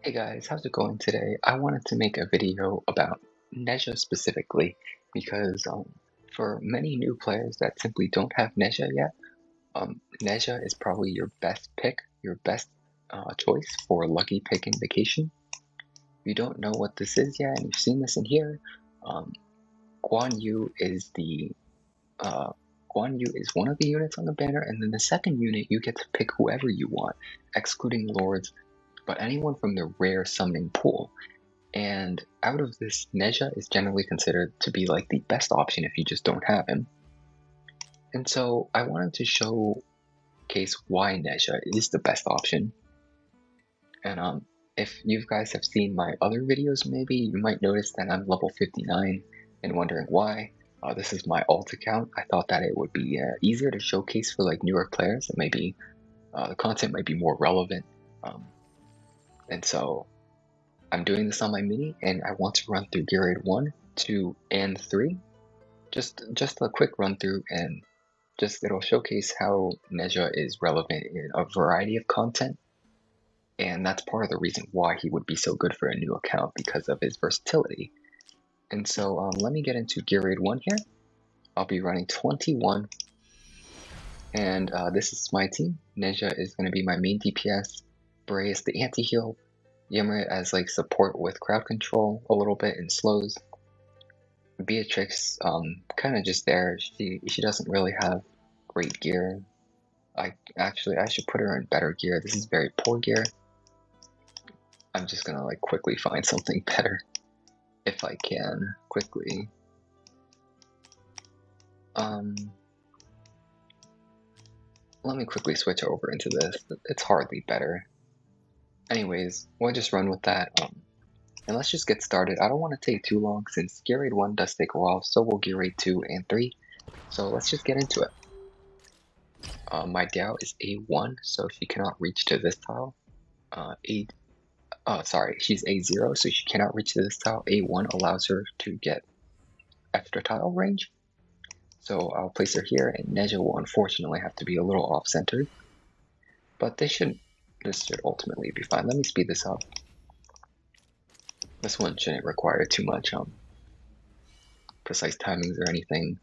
Hey guys, how's it going today? I wanted to make a video about Nezha specifically because for many new players that simply don't have Nezha yet, Nezha is probably your best pick, your best choice for Lucky Pick Invocation. If you don't know what this is yet and you've seen this in here, um, Guan Yu is the Guan Yu is one of the units on the banner, and then the second unit you get to pick whoever you want, excluding lords, but anyone from the rare summoning pool. And out of this, Nezha is generally considered to be like the best option if you just don't have him. And so I wanted to showcase why Nezha is the best option. And if you guys have seen my other videos, maybe you might notice that I'm level 59 and wondering why. This is my alt account. I thought that it would be easier to showcase for like newer players, and maybe the content might be more relevant. And so I'm doing this on my mini, and I want to run through Gear Aid 1, 2, and 3. Just a quick run through, and it'll showcase how Nezha is relevant in a variety of content. And that's part of the reason why he would be so good for a new account, because of his versatility. And so let me get into Gear Aid 1 here. I'll be running 21. And this is my team. Nezha is going to be my main DPS. Bray is the anti-heal. Yammer as like support with crowd control a little bit and slows. Beatrix, kind of just there. She doesn't really have great gear. I should put her in better gear. This is very poor gear. I'm just gonna like quickly find something better if I can quickly. Let me quickly switch over into this. It's hardly better. Anyways, we'll just run with that. And let's just get started. I don't want to take too long since Gear Aid 1 does take a while, so will Gear Aid 2 and 3. So let's just get into it. My Dow is A1, so she cannot reach to this tile. She's A0, so she cannot reach to this tile. A1 allows her to get extra tile range. So I'll place her here, and Nezha will unfortunately have to be a little off-centered. But this should ultimately be fine. Let me speed this up. This one shouldn't require too much precise timings or anything.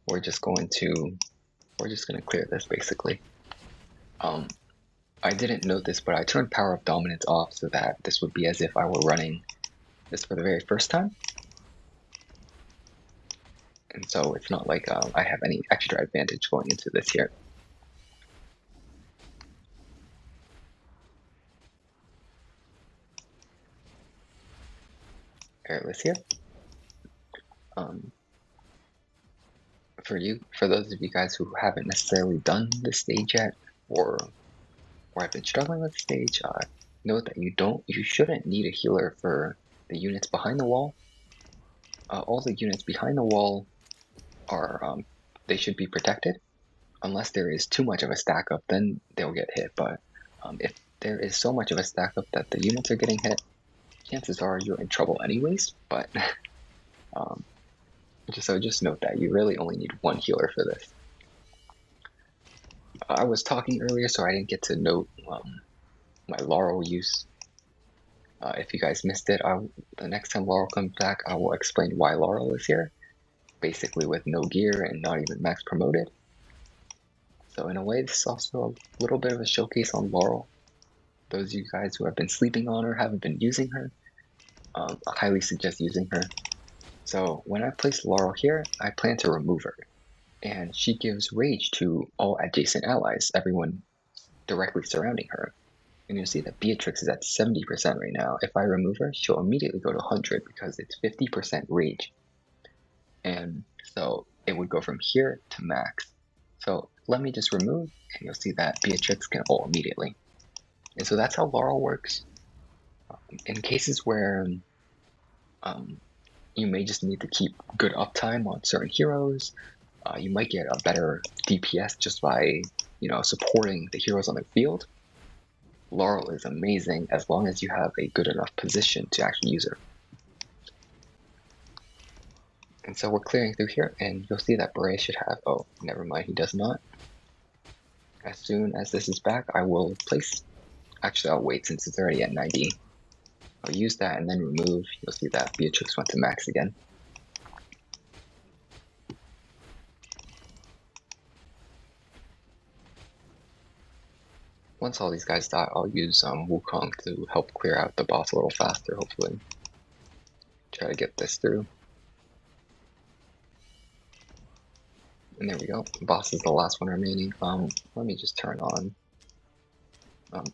We're just gonna clear this basically. I didn't note this, but I turned Power of Dominance off so that this would be as if I were running this for the very first time. And so it's not like I have any extra advantage going into this here. Airless here. For those of you guys who haven't necessarily done this stage yet, or have been struggling with the stage, note that you shouldn't need a healer for the units behind the wall. All the units behind the wall are they should be protected. Unless there is too much of a stack up, then they'll get hit. But if there is so much of a stack up that the units are getting hit, chances are you're in trouble anyways. But just note that you really only need one healer for this. I was talking earlier, so I didn't get to note my Laurel use. If you guys missed it, the next time Laurel comes back, I will explain why Laurel is here. Basically with no gear and not even max promoted. So in a way, this is also a little bit of a showcase on Laurel. Those of you guys who have been sleeping on her, haven't been using her, I highly suggest using her. So when I place Laurel here, I plan to remove her. And she gives rage to all adjacent allies, everyone directly surrounding her. And you'll see that Beatrix is at 70% right now. If I remove her, she'll immediately go to 100 because it's 50% rage. And so it would go from here to max. So let me just remove, and you'll see that Beatrix can ult immediately. And so that's how Laurel works. In cases where you may just need to keep good uptime on certain heroes, you might get a better DPS just by supporting the heroes on the field. Laurel is amazing as long as you have a good enough position to actually use her. And so we're clearing through here, and you'll see that Beret should have, oh, never mind, he does not. As soon as this is back, I will place, actually I'll wait since it's already at 90. I'll use that and then remove. You'll see that Beatrix went to max again. Once all these guys die, I'll use Wukong to help clear out the boss a little faster, hopefully. Try to get this through. And there we go. The boss is the last one remaining. Let me just turn on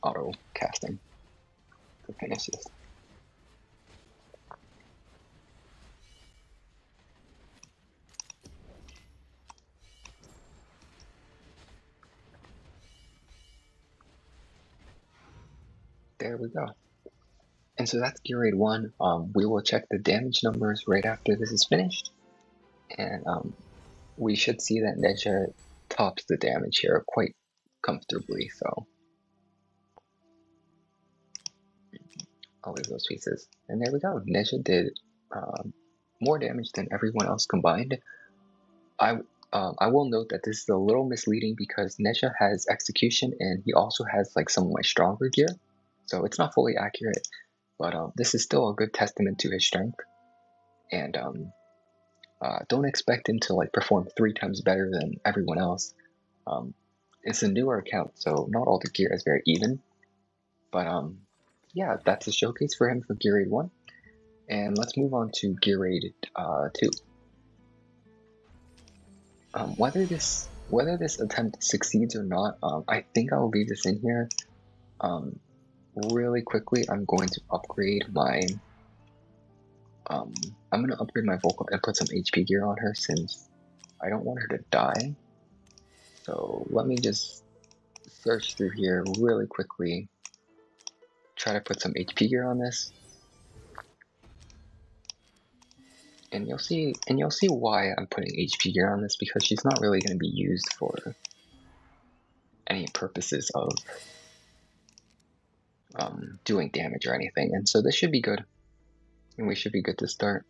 auto casting to finish this. There we go. And so that's gear raid 1. We will check the damage numbers right after this is finished. And we should see that Nezha tops the damage here quite comfortably, so I'll leave those pieces. And there we go. Nezha did more damage than everyone else combined. I will note that this is a little misleading because Nezha has execution and he also has like some of my stronger gear, so it's not fully accurate. But this is still a good testament to his strength, and don't expect him to like perform 3 times better than everyone else. It's a newer account, so not all the gear is very even. But yeah, that's a showcase for him for gear raid 1, and let's move on to gear raid 2. Whether this attempt succeeds or not, I think I'll leave this in here. Really quickly, I'm going to upgrade my Vocal and put some HP gear on her since I don't want her to die. So let me just search through here really quickly, try to put some HP gear on this. And you'll see why I'm putting HP gear on this, because she's not really going to be used for any purposes of doing damage or anything, and so this should be good, and we should be good to start.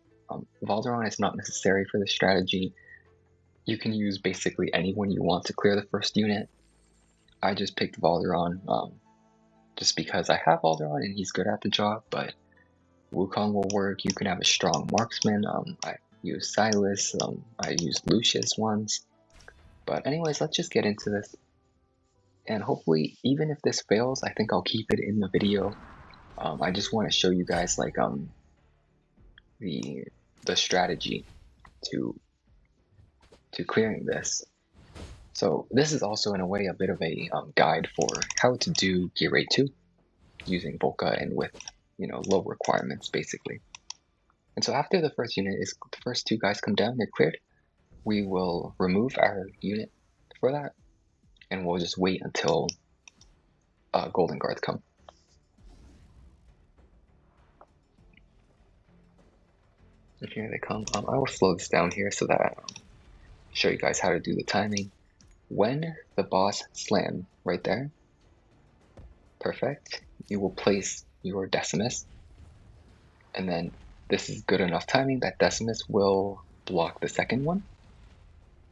Valderon is not necessary for this strategy. You can use basically anyone you want to clear the first unit. I just picked Valderon just because I have Valderon and he's good at the job, but Wukong will work. You can have a strong marksman. I use Silas. I used Lucius once. But anyways, let's just get into this. And hopefully, even if this fails, I think I'll keep it in the video. I just want to show you guys like the strategy to clearing this. So this is also in a way a bit of a guide for how to do gear raid 2 using Volca and with low requirements basically. And so after the first unit is the first 2 guys come down, they're cleared. We will remove our unit for that, and we'll just wait until golden guards come. And here they come. I will slow this down here so that I show you guys how to do the timing. When the boss slam right there, perfect, you will place your Decimus, and then this is good enough timing that Decimus will block the second one,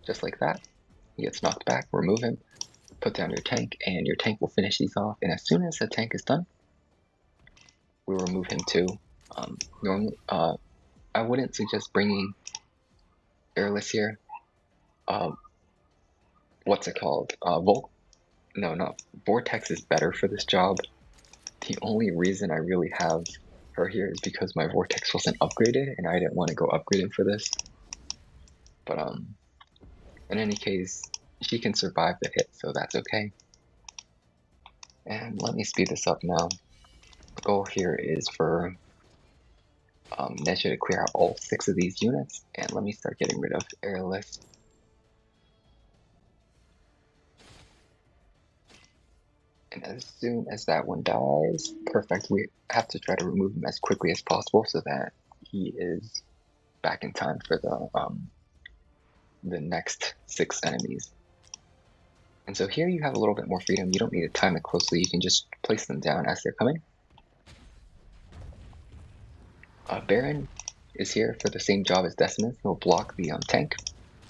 just like that. He gets knocked back, remove him, put down your tank, and your tank will finish these off. And as soon as the tank is done, we'll remove him too. Normally, I wouldn't suggest bringing Airless here. What's it called? Vortex is better for this job. The only reason I really have her here is because my Vortex wasn't upgraded, and I didn't want to go upgraded for this. But in any case, she can survive the hit, so that's okay. And let me speed this up now. The goal here is for Nezha to clear out all 6 of these units, and let me start getting rid of Airless. And as soon as that one dies, perfect, we have to try to remove him as quickly as possible so that he is back in time for the next 6 enemies. And so here you have a little bit more freedom. You don't need to time it closely. You can just place them down as they're coming. Baron is here for the same job as Decimus. He'll block the tank,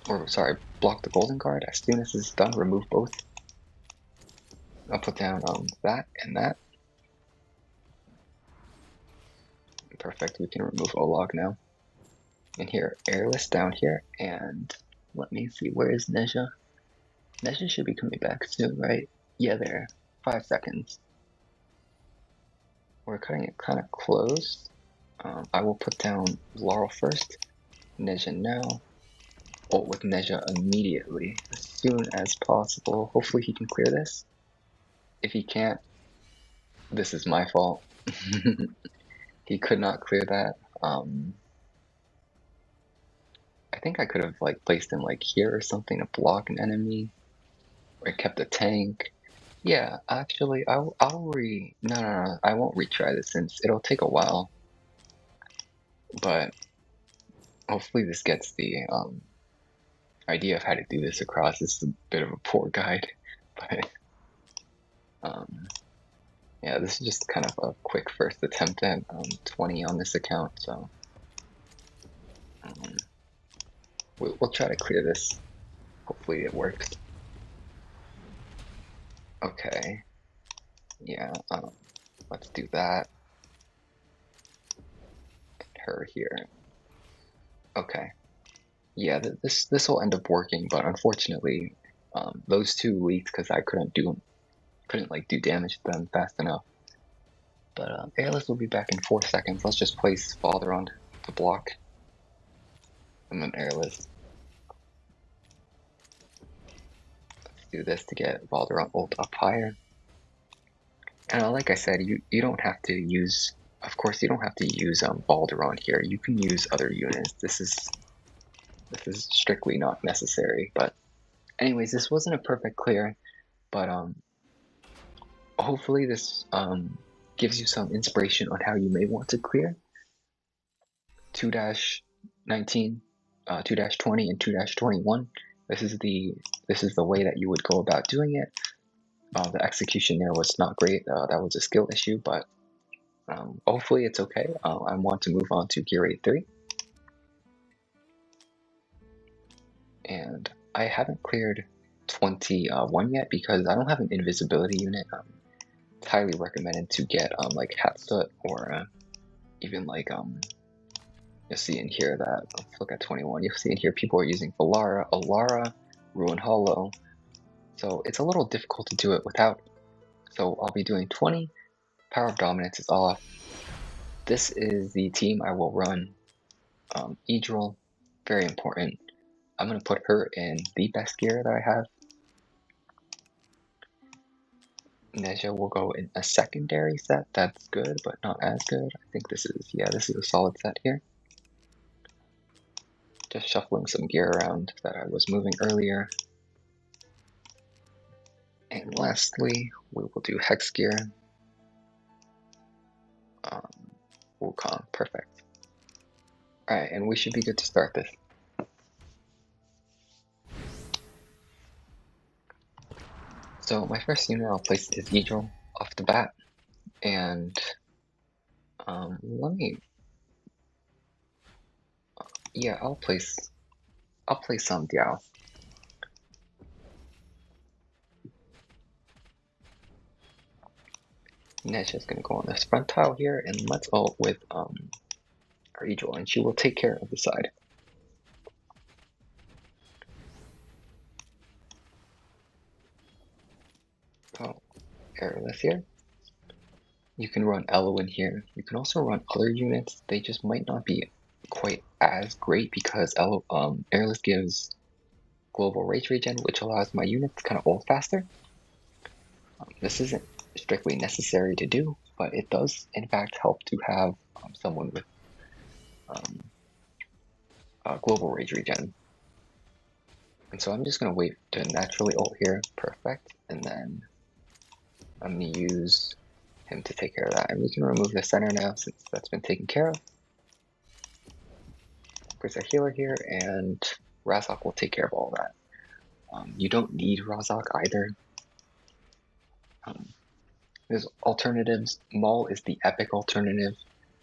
or sorry, block the golden guard. As soon as it's done, remove both. I'll put down that and that. Perfect, we can remove Olog now. And here, airless down here, and let me see, where is Nezha? Nezha should be coming back soon, right? Yeah, there. 5 seconds. We're cutting it kind of close. I will put down Laurel first. Nezha now. Ult with Nezha immediately, as soon as possible. Hopefully he can clear this. If he can't, this is my fault. He could not clear that. I think I could have like placed him like here or something to block an enemy, or I kept a tank. Yeah, actually, no, I won't retry this since it'll take a while. But hopefully this gets the idea of how to do this across. This is a bit of a poor guide, but yeah, this is just kind of a quick first attempt at 20 on this account, so we'll try to clear this. Hopefully it works. Okay, yeah, let's do that. Her here. Okay, yeah, this will end up working, but unfortunately, those two leaked because I couldn't like do damage to them fast enough. But Airless will be back in 4 seconds. Let's just place Father on the block, and then Airless. Let's do this to get Valderon ult up higher. And like I said, you don't have to use, of course, you don't have to use Valderon here. You can use other units. This is strictly not necessary. But anyways, this wasn't a perfect clear, but hopefully this gives you some inspiration on how you may want to clear 2-19, 2-20, and 2-21. This is the way that you would go about doing it. The execution there was not great. That was a skill issue, but hopefully it's okay. I want to move on to Gear 8-3. And I haven't cleared 21 yet because I don't have an invisibility unit. It's highly recommended to get like Hatsoot or even like you'll see in here that, let's look at 21, you'll see in here people are using Valara, Alara, Ruin Hollow. So it's a little difficult to do it without. So I'll be doing 20, Power of Dominance is off. This is the team I will run. Idril, very important. I'm going to put her in the best gear that I have. Nezha will go in a secondary set. That's good, but not as good. I think this is a solid set here. Just shuffling some gear around that I was moving earlier. And lastly, we will do Hex gear. Wukong, perfect. Alright, and we should be good to start this. So my first unit I'll place is Idril off the bat, and I'll place some Diao. Nezha is gonna go on this front tile here, and let's ult with our Idril, and she will take care of the side. Airless here. You can run Elo in here. You can also run other units. They just might not be quite as great because Airless gives global rage regen, which allows my units to kind of ult faster. This isn't strictly necessary to do, but it does in fact help to have someone with global rage regen. And so I'm just going to wait to naturally ult here, perfect, and then I'm going to use him to take care of that. And we can remove the center now since that's been taken care of. There's a healer here, and Razak will take care of all that. You don't need Razak either. There's alternatives. Maul is the epic alternative.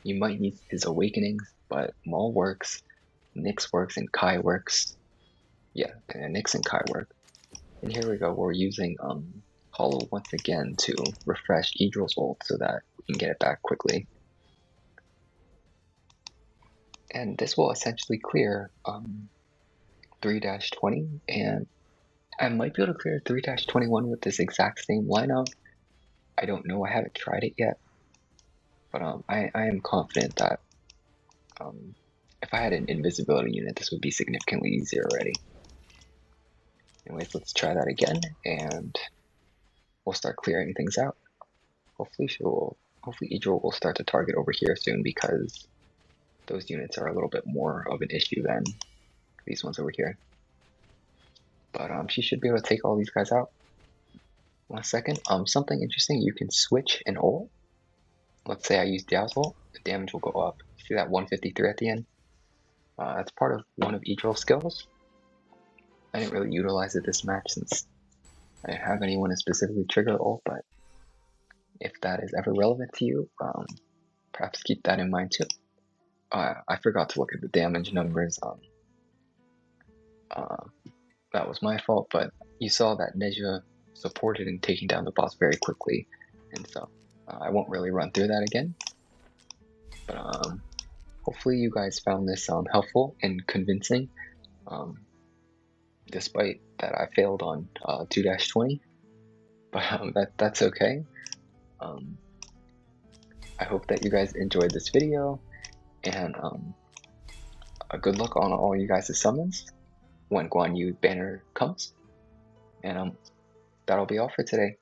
You might need his Awakenings, but Maul works, Nyx works, and Kai works. Yeah, and Nyx and Kai work. And here we go, we're using Hollow once again to refresh Idril's ult so that we can get it back quickly. And this will essentially clear 3-20, and I might be able to clear 3-21 with this exact same lineup. I don't know, I haven't tried it yet, but I am confident that if I had an invisibility unit, this would be significantly easier already. Anyways, let's try that again, and we'll start clearing things out. Hopefully Idril will start to target over here soon, because those units are a little bit more of an issue than these ones over here. But she should be able to take all these guys out. 1 second. Something interesting, you can switch an ult. Let's say I use Diao's ult, the damage will go up. See that 153 at the end? That's part of one of Idril's skills. I didn't really utilize it this match since I didn't have anyone to specifically trigger the ult, but if that is ever relevant to you, perhaps keep that in mind too. I forgot to look at the damage numbers. That was my fault, but you saw that Nezha supported in taking down the boss very quickly, and so I won't really run through that again. But hopefully you guys found this helpful and convincing, despite that I failed on 2-20, but that's okay. I hope that you guys enjoyed this video, and good luck on all you guys' summons when Guan Yu banner comes, and that'll be all for today.